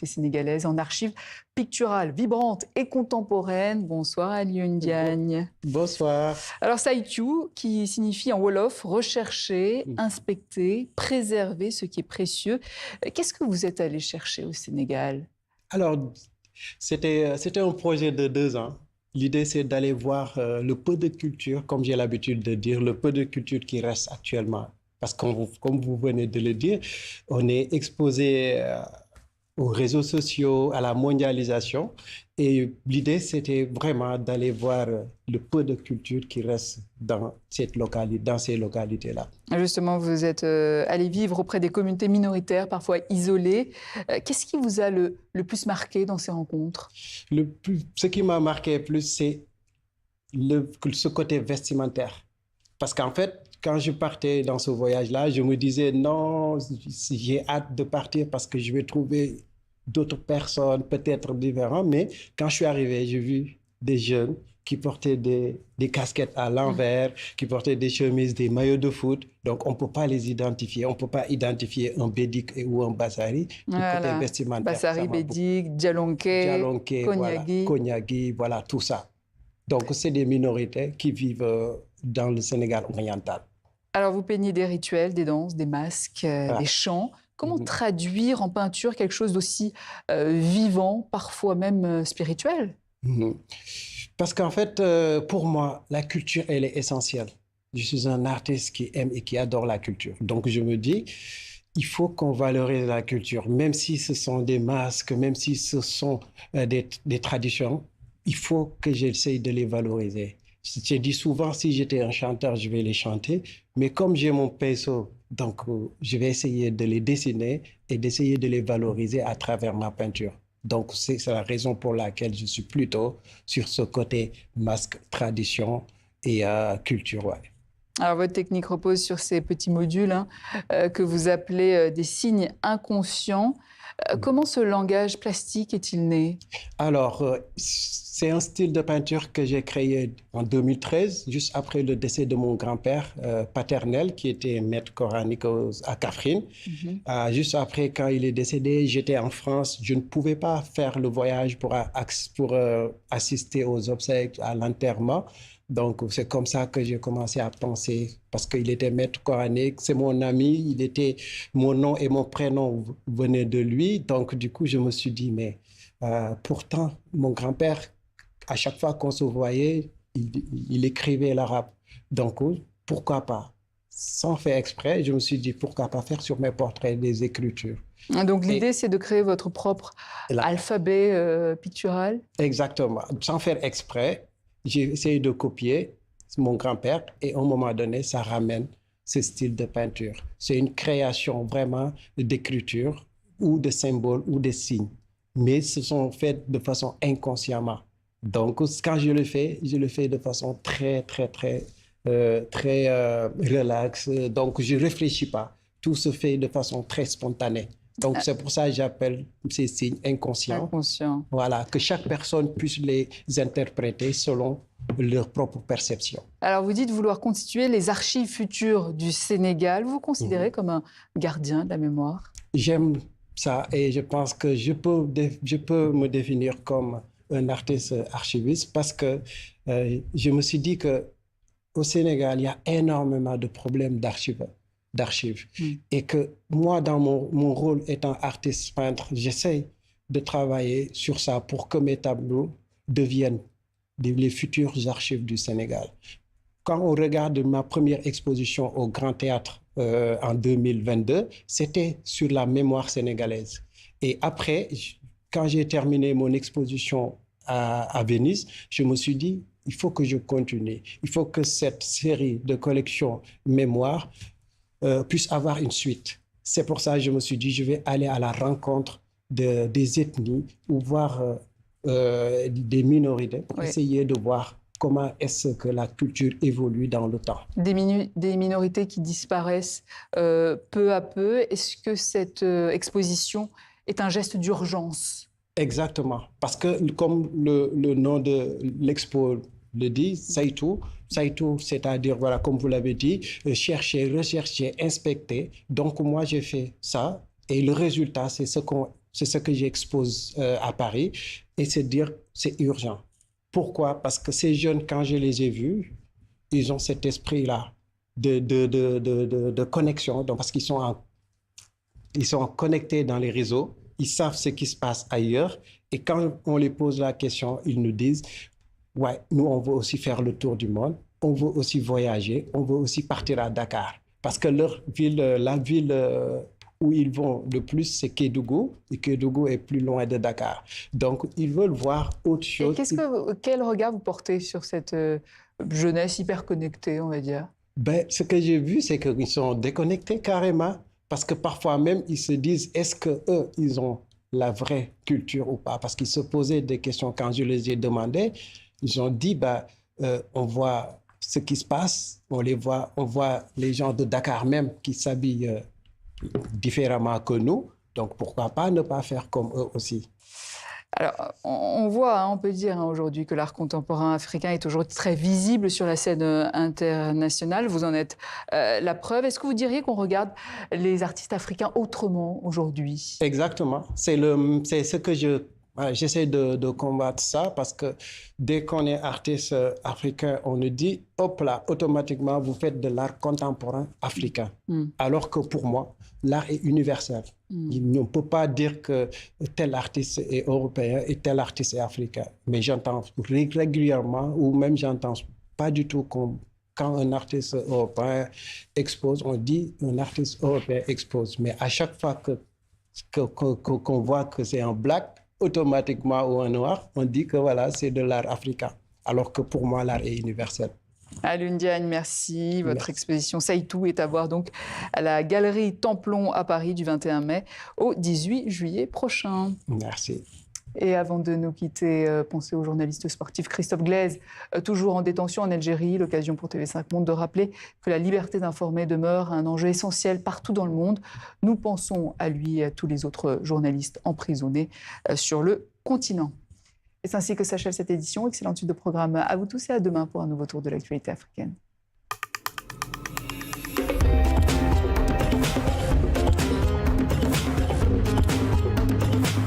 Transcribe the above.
communauté sénégalaise en archives picturales, vibrantes et contemporaines. Bonsoir Alioune Diagne. Bonsoir. Alors Saytu, qui signifie en Wolof rechercher, inspecter, préserver ce qui est précieux. Qu'est-ce que vous êtes allé chercher au Sénégal? Alors, c'était un projet de 2 ans. L'idée, c'est d'aller voir le peu de culture, comme j'ai l'habitude de dire, le peu de culture qui reste actuellement. Parce que, comme vous venez de le dire, on est exposé aux réseaux sociaux, à la mondialisation. Et l'idée, c'était vraiment d'aller voir le peu de culture qui reste dans ces localités-là. Justement, vous êtes allé vivre auprès des communautés minoritaires, parfois isolées. Qu'est-ce qui vous a le plus marqué dans ces rencontres? Ce qui m'a marqué le plus, c'est ce côté vestimentaire. Parce qu'en fait, quand je partais dans ce voyage-là, je me disais non, j'ai hâte de partir parce que je vais trouver d'autres personnes, peut-être différentes. Mais quand je suis arrivé, j'ai vu des jeunes qui portaient des casquettes à l'envers, qui portaient des chemises, des maillots de foot. Donc, on ne peut pas les identifier. On ne peut pas identifier un Bédik ou un Bassari. Voilà. Côté vestimentaire. Bassari, Bédik, Djalonké, Konyagi. Konyagi, voilà, tout ça. Donc, c'est des minorités qui vivent dans le Sénégal oriental. Alors, vous peignez des rituels, des danses, des masques, des chants. Comment traduire en peinture quelque chose d'aussi vivant, parfois même spirituel? Parce qu'en fait, pour moi, la culture, elle est essentielle. Je suis un artiste qui aime et qui adore la culture. Donc, je me dis, il faut qu'on valorise la culture, même si ce sont des masques, même si ce sont des traditions. Il faut que j'essaye de les valoriser. Je dis souvent, si j'étais un chanteur, je vais les chanter. Mais comme j'ai mon pinceau, donc je vais essayer de les dessiner et d'essayer de les valoriser à travers ma peinture. Donc, c'est la raison pour laquelle je suis plutôt sur ce côté masque, tradition et culture. Ouais. Alors, votre technique repose sur ces petits modules que vous appelez des signes inconscients. Comment ce langage plastique est-il né? Alors, c'est un style de peinture que j'ai créé en 2013, juste après le décès de mon grand-père paternel, qui était maître coranique à Kaffrine. Juste après, quand il est décédé, j'étais en France. Je ne pouvais pas faire le voyage pour assister aux obsèques, à l'enterrement. Donc, c'est comme ça que j'ai commencé à penser, parce qu'il était maître coranique, c'est mon ami, mon nom et mon prénom venaient de lui. Donc, du coup, je me suis dit, mais pourtant, mon grand-père, à chaque fois qu'on se voyait, il écrivait l'arabe. Donc, pourquoi pas? Sans faire exprès, je me suis dit, pourquoi pas faire sur mes portraits des écritures. Donc, l'idée, c'est de créer votre propre alphabet pictural? Exactement, sans faire exprès. J'ai essayé de copier mon grand-père et à un moment donné, ça ramène ce style de peinture. C'est une création vraiment d'écriture ou de symboles ou de signes, mais ce sont faits de façon inconsciemment. Donc, quand je le fais de façon très relaxe. Donc, je ne réfléchis pas. Tout se fait de façon très spontanée. Donc, c'est pour ça que j'appelle ces signes inconscients. Voilà, que chaque personne puisse les interpréter selon leur propre perception. Alors, vous dites vouloir constituer les archives futures du Sénégal. Vous vous considérez comme un gardien de la mémoire? J'aime ça et je pense que je peux me définir comme un artiste archiviste parce que je me suis dit qu'au Sénégal, il y a énormément de problèmes d'archives. Et que moi, dans mon rôle étant artiste peintre, j'essaie de travailler sur ça pour que mes tableaux deviennent les futures archives du Sénégal. Quand on regarde ma première exposition au Grand Théâtre en 2022, c'était sur la mémoire sénégalaise. Et après, quand j'ai terminé mon exposition à Venise, je me suis dit, il faut que je continue. Il faut que cette série de collections mémoire puisse avoir une suite. C'est pour ça que je me suis dit, je vais aller à la rencontre des ethnies ou voir des minorités pour essayer de voir comment est-ce que la culture évolue dans le temps. Des minorités qui disparaissent peu à peu. Est-ce que cette exposition est un geste d'urgence? Exactement. Parce que comme le nom de l'expo le dit, Saytu, c'est-à-dire, voilà, comme vous l'avez dit, chercher, rechercher, inspecter. Donc, moi, j'ai fait ça. Et le résultat, c'est ce qu'on C'est ce que j'expose à Paris. Et c'est dire, c'est urgent. Pourquoi? Parce que ces jeunes, quand je les ai vus, ils ont cet esprit-là de connexion. Donc, parce ils sont connectés dans les réseaux, ils savent ce qui se passe ailleurs. Et quand on les pose la question, ils nous disent, ouais, nous, on veut aussi faire le tour du monde, on veut aussi voyager, on veut aussi partir à Dakar. Parce que leur ville, la ville où ils vont le plus, c'est Kédougou, et Kédougou est plus loin de Dakar. Donc, ils veulent voir autre chose. Et quel regard vous portez sur cette jeunesse hyper connectée, on va dire? Ben, ce que j'ai vu, c'est qu'ils sont déconnectés carrément, parce que parfois même, ils se disent, est-ce qu'eux, ils ont la vraie culture ou pas? Parce qu'ils se posaient des questions quand je les ai demandé. Ils ont dit, on voit ce qui se passe, on voit les gens de Dakar même qui s'habillent différemment que nous. Donc, pourquoi pas ne pas faire comme eux aussi? Alors, on voit, hein, on peut dire aujourd'hui que l'art contemporain africain est aujourd'hui très visible sur la scène internationale. Vous en êtes la preuve. Est-ce que vous diriez qu'on regarde les artistes africains autrement aujourd'hui? Exactement. C'est ce que j'essaie de combattre ça, parce que dès qu'on est artiste africain, on nous dit, hop là, automatiquement, vous faites de l'art contemporain africain. Alors que pour moi, l'art est universel. On ne peut pas dire que tel artiste est européen et tel artiste est africain. Mais j'entends régulièrement, ou même j'entends pas du tout quand un artiste européen expose, on dit un artiste européen expose. Mais à chaque fois qu'on voit que c'est un black, automatiquement, ou un noir, on dit que voilà, c'est de l'art africain. Alors que pour moi, l'art est universel. Alioune Diagne, merci. Votre exposition Seytou est à voir donc à la Galerie Templon à Paris du 21 mai au 18 juillet prochain. Merci. Et avant de nous quitter, pensez au journaliste sportif Christophe Glaise, toujours en détention en Algérie. L'occasion pour TV5 Monde de rappeler que la liberté d'informer demeure un enjeu essentiel partout dans le monde. Nous pensons à lui et à tous les autres journalistes emprisonnés sur le continent. Et c'est ainsi que s'achève cette édition. Excellente suite de programme à vous tous et à demain pour un nouveau tour de l'actualité africaine.